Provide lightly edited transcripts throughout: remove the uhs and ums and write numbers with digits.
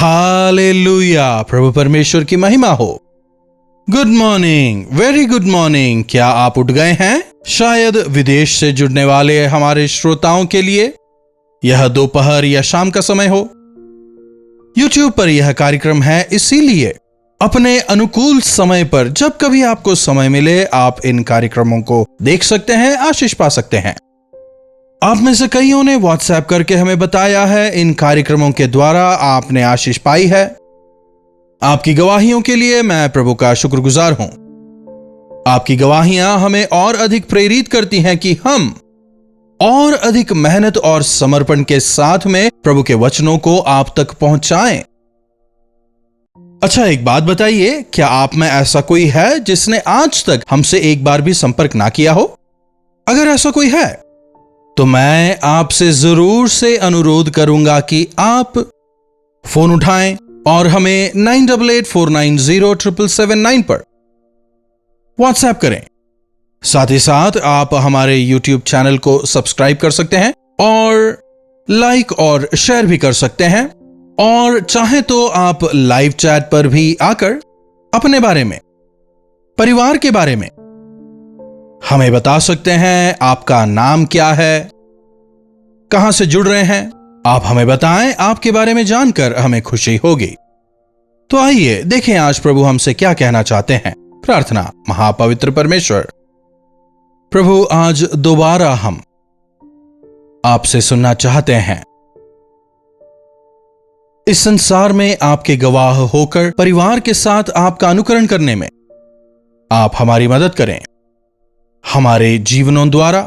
Hallelujah, प्रभु परमेश्वर की महिमा हो। Good morning, very good morning. क्या आप उठ गए हैं? शायद विदेश से जुड़ने वाले हमारे श्रोताओं के लिए यह दोपहर या शाम का समय हो। YouTube पर यह कार्यक्रम है, इसीलिए अपने अनुकूल समय पर जब कभी आपको समय मिले आप इन कार्यक्रमों को देख सकते हैं, आशीष पा सकते हैं। आप में से कईयों ने व्हाट्सएप करके हमें बताया है इन कार्यक्रमों के द्वारा आपने आशीष पाई है। आपकी गवाहियों के लिए मैं प्रभु का शुक्रगुजार हूं। आपकी गवाहियां हमें और अधिक प्रेरित करती हैं कि हम और अधिक मेहनत और समर्पण के साथ में प्रभु के वचनों को आप तक पहुंचाएं। अच्छा, एक बात बताइए, क्या आप में ऐसा कोई है जिसने आज तक हमसे एक बार भी संपर्क ना किया हो? अगर ऐसा कोई है तो मैं आपसे जरूर से अनुरोध करूंगा कि आप फोन उठाएं और हमें 9884907779 पर व्हाट्सएप करें। साथ ही साथ आप हमारे YouTube चैनल को सब्सक्राइब कर सकते हैं और लाइक और शेयर भी कर सकते हैं, और चाहे तो आप लाइव चैट पर भी आकर अपने बारे में, परिवार के बारे में हमें बता सकते हैं। आपका नाम क्या है, कहां से जुड़ रहे हैं, आप हमें बताएं। आपके बारे में जानकर हमें खुशी होगी। तो आइए देखें आज प्रभु हमसे क्या कहना चाहते हैं। प्रार्थना। महापवित्र परमेश्वर प्रभु, आज दोबारा हम आपसे सुनना चाहते हैं। इस संसार में आपके गवाह होकर परिवार के साथ आपका अनुकरण करने में आप हमारी मदद करें। हमारे जीवनों द्वारा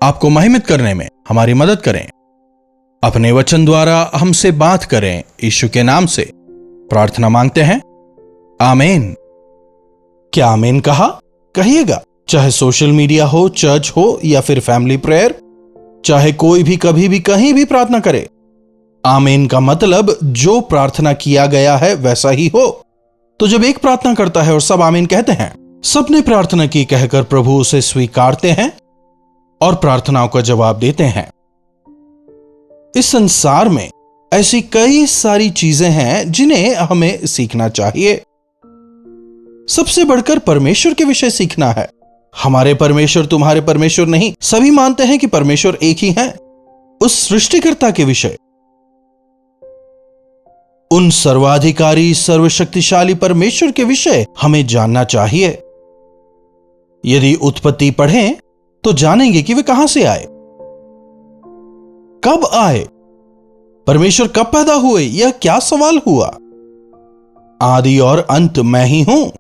आपको महिमित करने में हमारी मदद करें। अपने वचन द्वारा हमसे बात करें। यीशु के नाम से प्रार्थना मांगते हैं, आमीन। क्या आमीन कहा? कहिएगा। चाहे सोशल मीडिया हो, चर्च हो या फिर फैमिली प्रेयर, चाहे कोई भी कभी भी कहीं भी प्रार्थना करे, आमीन का मतलब जो प्रार्थना किया गया है वैसा ही हो। तो जब एक प्रार्थना करता है और सब आमीन कहते हैं, सबने प्रार्थना की कहकर प्रभु उसे स्वीकारते हैं और प्रार्थनाओं का जवाब देते हैं। इस संसार में ऐसी कई सारी चीजें हैं जिन्हें हमें सीखना चाहिए। सबसे बढ़कर परमेश्वर के विषय सीखना है। हमारे परमेश्वर तुम्हारे परमेश्वर नहीं, सभी मानते हैं कि परमेश्वर एक ही है। उस सृष्टिकर्ता के विषय, उन सर्वाधिकारी सर्वशक्तिशाली परमेश्वर के विषय हमें जानना चाहिए। यदि उत्पत्ति पढ़ें तो जानेंगे कि वे कहां से आए, कब आए, परमेश्वर कब पैदा हुए। यह क्या सवाल हुआ? आदि और अंत मैं ही हूं।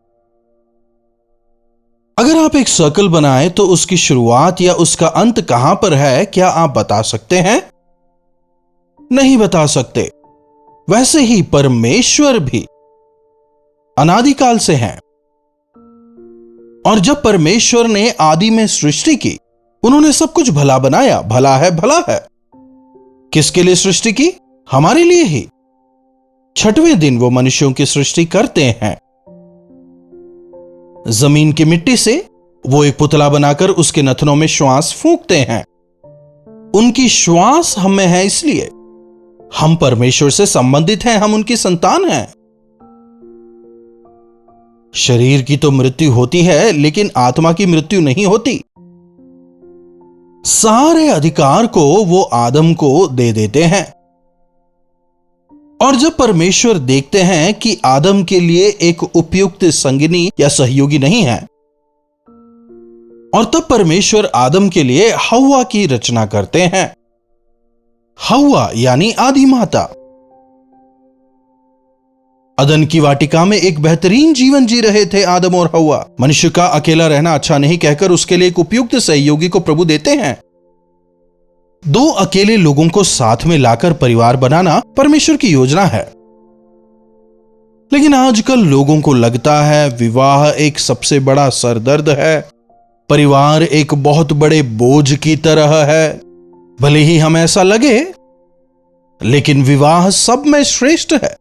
अगर आप एक सर्कल बनाएं तो उसकी शुरुआत या उसका अंत कहां पर है, क्या आप बता सकते हैं? नहीं बता सकते। वैसे ही परमेश्वर भी अनादिकाल से हैं। और जब परमेश्वर ने आदि में सृष्टि की, उन्होंने सब कुछ भला बनाया। भला है, भला है। किसके लिए सृष्टि की? हमारे लिए ही। छठवें दिन वो मनुष्यों की सृष्टि करते हैं। जमीन की मिट्टी से वो एक पुतला बनाकर उसके नथनों में श्वास फूंकते हैं। उनकी श्वास हम में है, इसलिए हम परमेश्वर से संबंधित हैं, हम उनकी संतान हैं। शरीर की तो मृत्यु होती है, लेकिन आत्मा की मृत्यु नहीं होती। सारे अधिकार को वो आदम को दे देते हैं। और जब परमेश्वर देखते हैं कि आदम के लिए एक उपयुक्त संगिनी या सहयोगी नहीं है, और तब परमेश्वर आदम के लिए हव्वा की रचना करते हैं। हव्वा यानी आदि माता। अदन की वाटिका में एक बेहतरीन जीवन जी रहे थे आदम और हव्वा। मनुष्य का अकेला रहना अच्छा नहीं कहकर उसके लिए एक उपयुक्त सहयोगी को प्रभु देते हैं। दो अकेले लोगों को साथ में लाकर परिवार बनाना परमेश्वर की योजना है। लेकिन आजकल लोगों को लगता है विवाह एक सबसे बड़ा सरदर्द है, परिवार एक बहुत बड़े बोझ की तरह है। भले ही हमें ऐसा लगे, लेकिन विवाह सब में श्रेष्ठ है।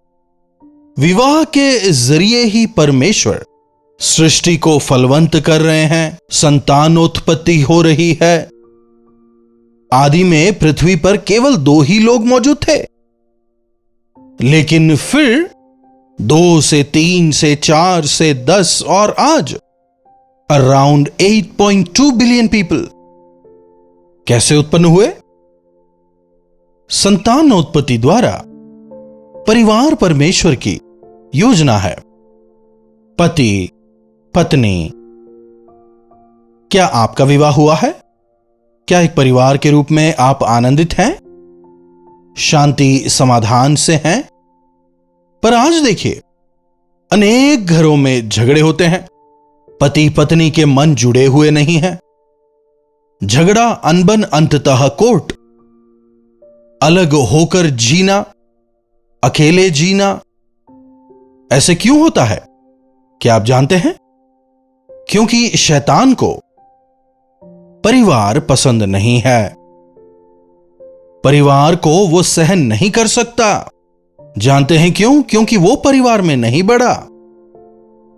विवाह के जरिए ही परमेश्वर सृष्टि को फलवंत कर रहे हैं, संतानोत्पत्ति हो रही है। आदि में पृथ्वी पर केवल 2 ही लोग मौजूद थे, लेकिन फिर 2 से 3 से 4 से 10 और आज अराउंड 8.2 बिलियन पीपल कैसे उत्पन्न हुए? संतानोत्पत्ति द्वारा। परिवार परमेश्वर की योजना है। पति पत्नी। क्या आपका विवाह हुआ है? क्या एक परिवार के रूप में आप आनंदित हैं? शांति समाधान से हैं? पर आज देखिए, अनेक घरों में झगड़े होते हैं। पति पत्नी के मन जुड़े हुए नहीं हैं। झगड़ा अनबन अंततः कोर्ट। अलग होकर जीना, अकेले जीना, ऐसे क्यों होता है? क्या आप जानते हैं? क्योंकि शैतान को परिवार पसंद नहीं है। परिवार को वो सहन नहीं कर सकता। जानते हैं क्यों? क्योंकि वो परिवार में नहीं बढ़ा।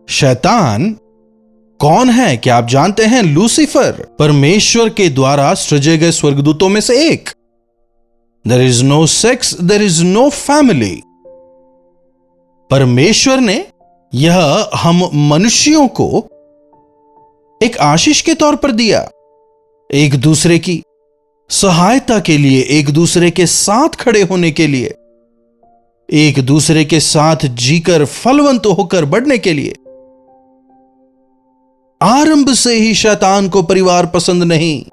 शैतान कौन है? क्या आप जानते हैं? लूसीफर, परमेश्वर के द्वारा सृजे गए स्वर्गदूतों में से एक। There is no sex, there is no family. परमेश्वर ने यह हम मनुष्यों को एक आशीष के तौर पर दिया, एक दूसरे की सहायता के लिए, एक दूसरे के साथ खड़े होने के लिए, एक दूसरे के साथ जीकर फलवंत होकर बढ़ने के लिए। आरंभ से ही शैतान को परिवार पसंद नहीं।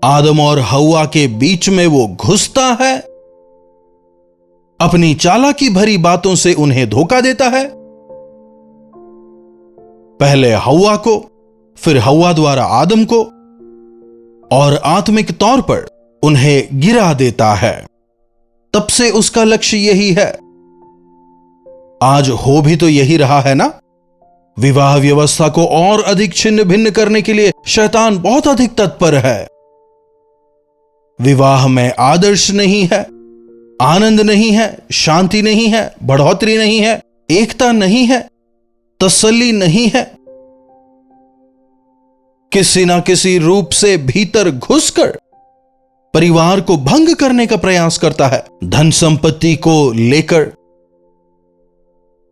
आदम और हव्वा के बीच में वो घुसता है, अपनी चालाकी भरी बातों से उन्हें धोखा देता है। पहले हव्वा को, फिर हव्वा द्वारा आदम को, और आत्मिक तौर पर उन्हें गिरा देता है। तब से उसका लक्ष्य यही है। आज हो भी तो यही रहा है ना। विवाह व्यवस्था को और अधिक छिन्न भिन्न करने के लिए शैतान बहुत अधिक तत्पर है। विवाह में आदर्श नहीं है, आनंद नहीं है, शांति नहीं है, बढ़ोतरी नहीं है, एकता नहीं है, तसल्ली नहीं है। किसी ना किसी रूप से भीतर घुसकर परिवार को भंग करने का प्रयास करता है। धन संपत्ति को लेकर,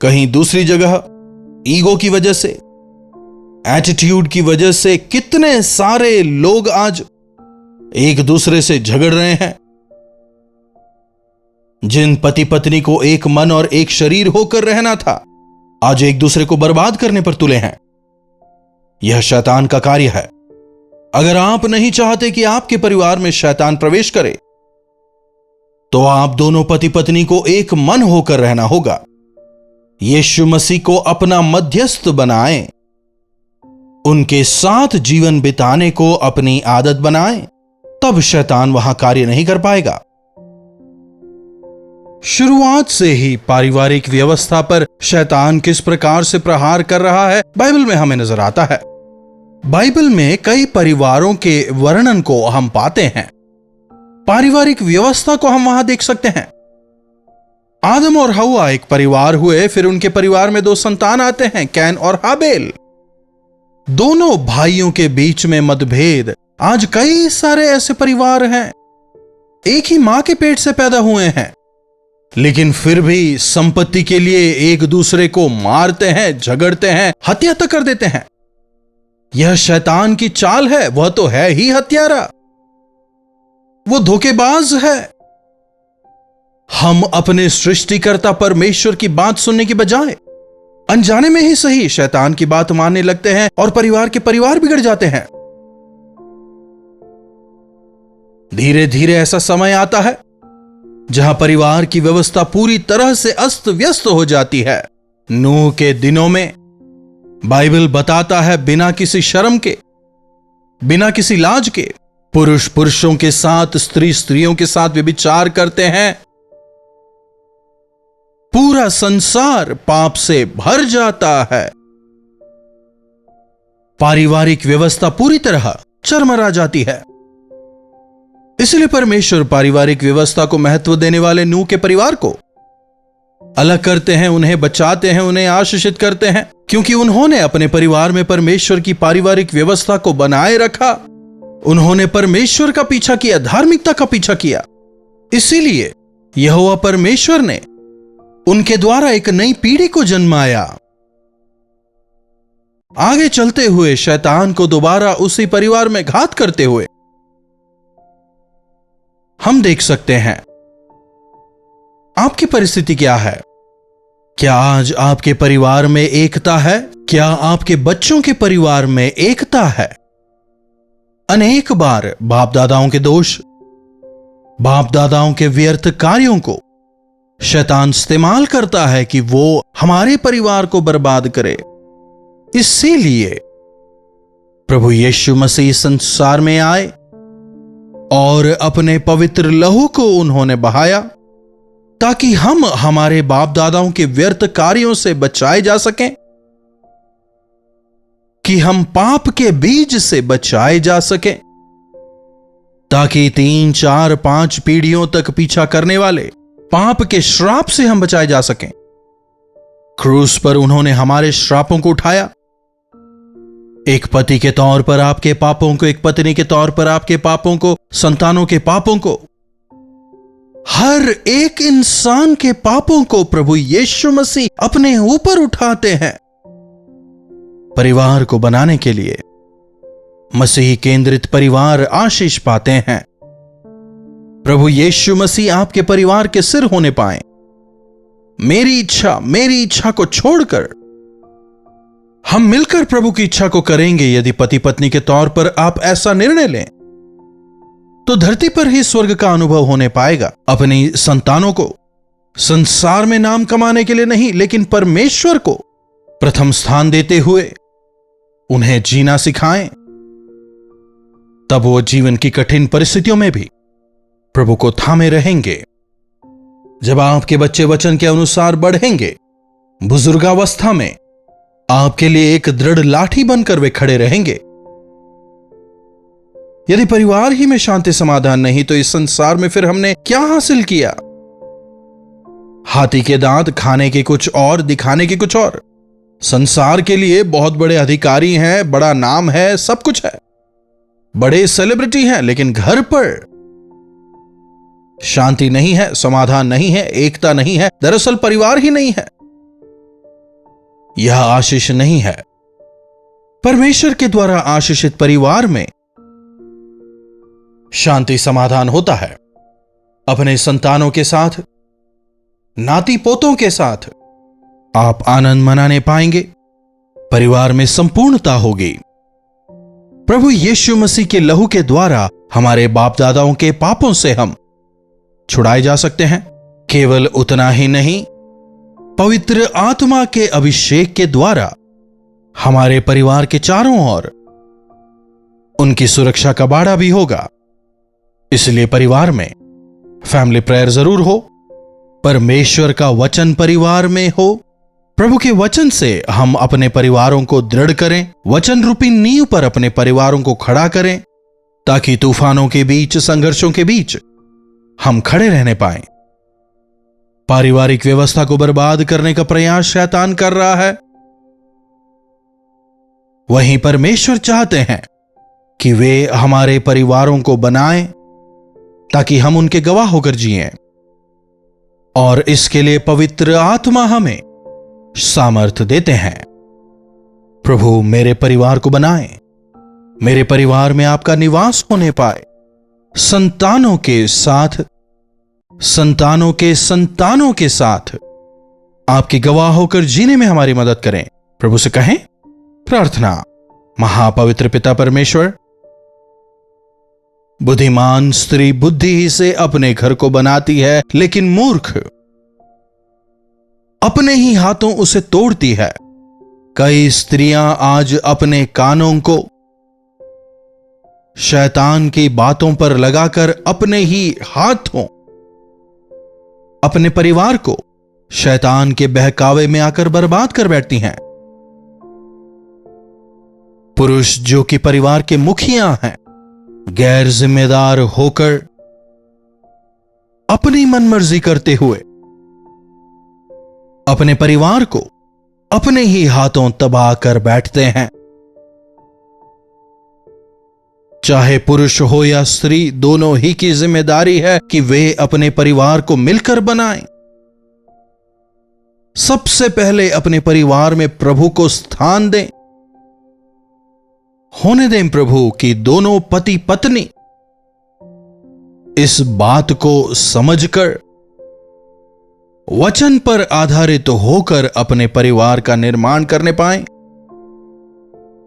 कहीं दूसरी जगह ईगो की वजह से, एटीट्यूड की वजह से कितने सारे लोग आज एक दूसरे से झगड़ रहे हैं। जिन पति पत्नी को एक मन और एक शरीर होकर रहना था, आज एक दूसरे को बर्बाद करने पर तुले हैं। यह शैतान का कार्य है। अगर आप नहीं चाहते कि आपके परिवार में शैतान प्रवेश करे, तो आप दोनों पति पत्नी को एक मन होकर रहना होगा। यीशु मसीह को अपना मध्यस्थ बनाएं, उनके साथ जीवन बिताने को अपनी आदत बनाएं, तब शैतान वहां कार्य नहीं कर पाएगा। शुरुआत से ही पारिवारिक व्यवस्था पर शैतान किस प्रकार से प्रहार कर रहा है, बाइबल में हमें नजर आता है। बाइबल में कई परिवारों के वर्णन को हम पाते हैं। पारिवारिक व्यवस्था को हम वहां देख सकते हैं। आदम और हव्वा एक परिवार हुए, फिर उनके परिवार में 2 संतान आते हैं, कैन और हाबेल। दोनों भाइयों के बीच में मतभेद। आज कई सारे ऐसे परिवार हैं, एक ही मां के पेट से पैदा हुए हैं, लेकिन फिर भी संपत्ति के लिए एक दूसरे को मारते हैं, झगड़ते हैं, हत्या तक कर देते हैं। यह शैतान की चाल है। वह तो है ही हत्यारा, वो धोखेबाज है। हम अपने सृष्टिकर्ता परमेश्वर की बात सुनने की बजाय अनजाने में ही सही शैतान की बात मानने लगते हैं और परिवार के परिवार बिगड़ जाते हैं। धीरे धीरे ऐसा समय आता है जहां परिवार की व्यवस्था पूरी तरह से अस्त व्यस्त हो जाती है। नूह के दिनों में बाइबल बताता है, बिना किसी शर्म के, बिना किसी लाज के पुरुष पुरुषों के साथ, स्त्री स्त्रियों के साथ व्यभिचार करते हैं। पूरा संसार पाप से भर जाता है। पारिवारिक व्यवस्था पूरी तरह चरमरा जाती है। इसलिए परमेश्वर पारिवारिक व्यवस्था को महत्व देने वाले नूह के परिवार को अलग करते हैं, उन्हें बचाते हैं, उन्हें आशीषित करते हैं, क्योंकि उन्होंने अपने परिवार में परमेश्वर की पारिवारिक व्यवस्था को बनाए रखा। उन्होंने परमेश्वर का पीछा किया, धार्मिकता का पीछा किया। इसीलिए यहोवा परमेश्वर ने उनके द्वारा एक नई पीढ़ी को जन्माया। आगे चलते हुए शैतान को दोबारा उसी परिवार में घात करते हुए हम देख सकते हैं। आपकी परिस्थिति क्या है? क्या आज आपके परिवार में एकता है? क्या आपके बच्चों के परिवार में एकता है? अनेक बार बाप दादाओं के दोष, बाप दादाओं के व्यर्थ कार्यों को शैतान इस्तेमाल करता है कि वो हमारे परिवार को बर्बाद करे। इसीलिए प्रभु यीशु मसीह संसार में आए और अपने पवित्र लहू को उन्होंने बहाया ताकि हम हमारे बाप दादाओं के व्यर्थ कार्यों से बचाए जा सकें, कि हम पाप के बीज से बचाए जा सकें, ताकि 3, 4, 5 पीढ़ियों तक पीछा करने वाले पाप के श्राप से हम बचाए जा सकें। क्रूस पर उन्होंने हमारे श्रापों को उठाया। एक पति के तौर पर आपके पापों को, एक पत्नी के तौर पर आपके पापों को, संतानों के पापों को, हर एक इंसान के पापों को प्रभु यीशु मसीह अपने ऊपर उठाते हैं। परिवार को बनाने के लिए मसीह केंद्रित परिवार आशीष पाते हैं। प्रभु यीशु मसीह आपके परिवार के सिर होने पाए। मेरी इच्छा को छोड़कर हम मिलकर प्रभु की इच्छा को करेंगे। यदि पति पत्नी के तौर पर आप ऐसा निर्णय लें तो धरती पर ही स्वर्ग का अनुभव होने पाएगा। अपनी संतानों को संसार में नाम कमाने के लिए नहीं, लेकिन परमेश्वर को प्रथम स्थान देते हुए उन्हें जीना सिखाएं। तब वो जीवन की कठिन परिस्थितियों में भी प्रभु को थामे रहेंगे। जब आपके बच्चे वचन के अनुसार बढ़ेंगे, बुजुर्गावस्था में आपके लिए एक दृढ़ लाठी बनकर वे खड़े रहेंगे। यदि परिवार ही में शांति समाधान नहीं तो इस संसार में फिर हमने क्या हासिल किया? हाथी के दांत, खाने के कुछ और, दिखाने के कुछ और। संसार के लिए बहुत बड़े अधिकारी हैं, बड़ा नाम है, सब कुछ है, बड़े सेलिब्रिटी हैं, लेकिन घर पर शांति नहीं है, समाधान नहीं है, एकता नहीं है। दरअसल परिवार ही नहीं है। यह आशीष नहीं है। परमेश्वर के द्वारा आशीषित परिवार में शांति समाधान होता है। अपने संतानों के साथ, नाती पोतों के साथ आप आनंद मनाने पाएंगे। परिवार में संपूर्णता होगी। प्रभु यीशु मसीह के लहू के द्वारा हमारे बाप दादाओं के पापों से हम छुड़ाए जा सकते हैं। केवल उतना ही नहीं, पवित्र आत्मा के अभिषेक के द्वारा हमारे परिवार के चारों ओर उनकी सुरक्षा का बाड़ा भी होगा। इसलिए परिवार में फैमिली प्रेयर जरूर हो, परमेश्वर का वचन परिवार में हो। प्रभु के वचन से हम अपने परिवारों को दृढ़ करें, वचन रूपी नींव पर अपने परिवारों को खड़ा करें, ताकि तूफानों के बीच, संघर्षों के बीच हम खड़े रहने पाएं। पारिवारिक व्यवस्था को बर्बाद करने का प्रयास शैतान कर रहा है। वहीं परमेश्वर चाहते हैं कि वे हमारे परिवारों को बनाएं ताकि हम उनके गवाह होकर जिएं। और इसके लिए पवित्र आत्मा हमें सामर्थ्य देते हैं। प्रभु मेरे परिवार को बनाएं, मेरे परिवार में आपका निवास होने पाए। संतानों के साथ, संतानों के संतानों के साथ आपके गवाह होकर जीने में हमारी मदद करें। प्रभु से कहें प्रार्थना। महापवित्र पिता परमेश्वर, बुद्धिमान स्त्री बुद्धि ही से अपने घर को बनाती है, लेकिन मूर्ख अपने ही हाथों उसे तोड़ती है। कई स्त्रियां आज अपने कानों को शैतान की बातों पर लगाकर अपने ही हाथों अपने परिवार को शैतान के बहकावे में आकर बर्बाद कर बैठती हैं। पुरुष जो कि परिवार के मुखिया हैं, गैर जिम्मेदार होकर अपनी मनमर्जी करते हुए अपने परिवार को अपने ही हाथों तबाह कर बैठते हैं। चाहे पुरुष हो या स्त्री, दोनों ही की जिम्मेदारी है कि वे अपने परिवार को मिलकर बनाएं। सबसे पहले अपने परिवार में प्रभु को स्थान दें। होने दें प्रभु कि दोनों पति पत्नी इस बात को समझकर वचन पर आधारित होकर अपने परिवार का निर्माण करने पाएं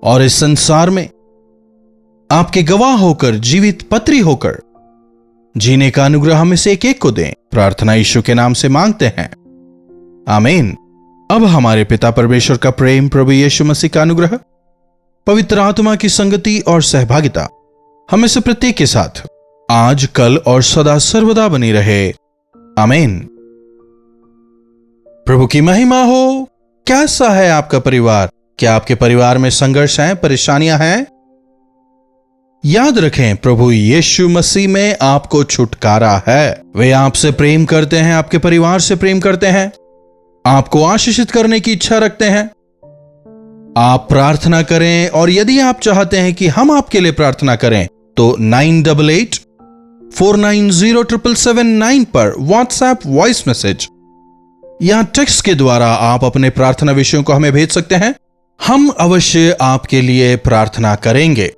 और इस संसार में आपके गवाह होकर, जीवित पत्री होकर जीने का अनुग्रह हमें से एक एक को दें। प्रार्थना यीशु के नाम से मांगते हैं, आमीन। अब हमारे पिता परमेश्वर का प्रेम, प्रभु यीशु मसीह का अनुग्रह, पवित्र आत्मा की संगति और सहभागिता हमें से प्रत्येक के साथ आज, कल और सदा सर्वदा बनी रहे, आमीन। प्रभु की महिमा हो। कैसा है आपका परिवार? क्या आपके परिवार में संघर्ष हैं, परेशानियां हैं? याद रखें, प्रभु यीशु मसीह में आपको छुटकारा है। वे आपसे प्रेम करते हैं, आपके परिवार से प्रेम करते हैं, आपको आशीषित करने की इच्छा रखते हैं। आप प्रार्थना करें, और यदि आप चाहते हैं कि हम आपके लिए प्रार्थना करें तो 9884907779 पर व्हाट्सएप वॉइस मैसेज या टेक्स्ट के द्वारा आप अपने प्रार्थना विषयों को हमें भेज सकते हैं। हम अवश्य आपके लिए प्रार्थना करेंगे।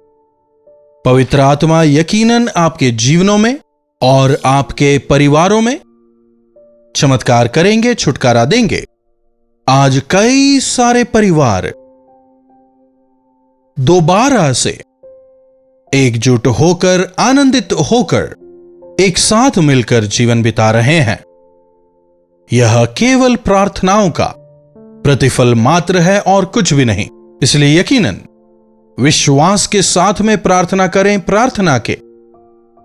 पवित्र आत्मा यकीनन आपके जीवनों में और आपके परिवारों में चमत्कार करेंगे, छुटकारा देंगे। आज कई सारे परिवार दोबारा से एकजुट होकर, आनंदित होकर, एक साथ मिलकर जीवन बिता रहे हैं। यह केवल प्रार्थनाओं का प्रतिफल मात्र है और कुछ भी नहीं। इसलिए यकीनन विश्वास के साथ में प्रार्थना करें। प्रार्थना के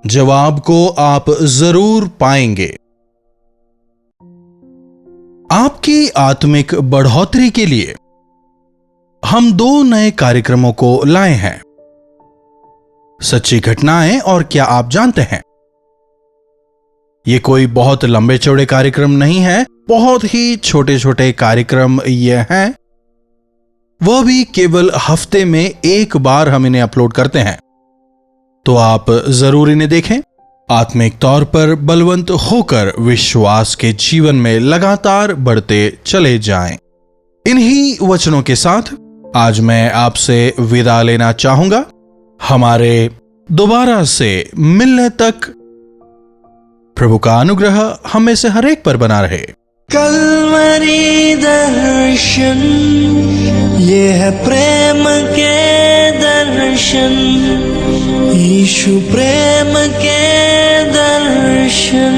जवाब को आप जरूर पाएंगे। आपकी आत्मिक बढ़ोतरी के लिए हम 2 नए कार्यक्रमों को लाए हैं, सच्ची घटनाएं और क्या आप जानते हैं। ये कोई बहुत लंबे चौड़े कार्यक्रम नहीं है, बहुत ही छोटे छोटे कार्यक्रम ये हैं। वह भी केवल हफ्ते में एक बार हम इन्हें अपलोड करते हैं, तो आप जरूर इन्हें देखें। आत्मिक तौर पर बलवंत होकर विश्वास के जीवन में लगातार बढ़ते चले जाएं। इन्हीं वचनों के साथ आज मैं आपसे विदा लेना चाहूंगा। हमारे दोबारा से मिलने तक प्रभु का अनुग्रह हम में से हर एक पर बना रहे। कल्वरी दर्शन, ये है प्रेम के दर्शन, यीशु प्रेम के दर्शन।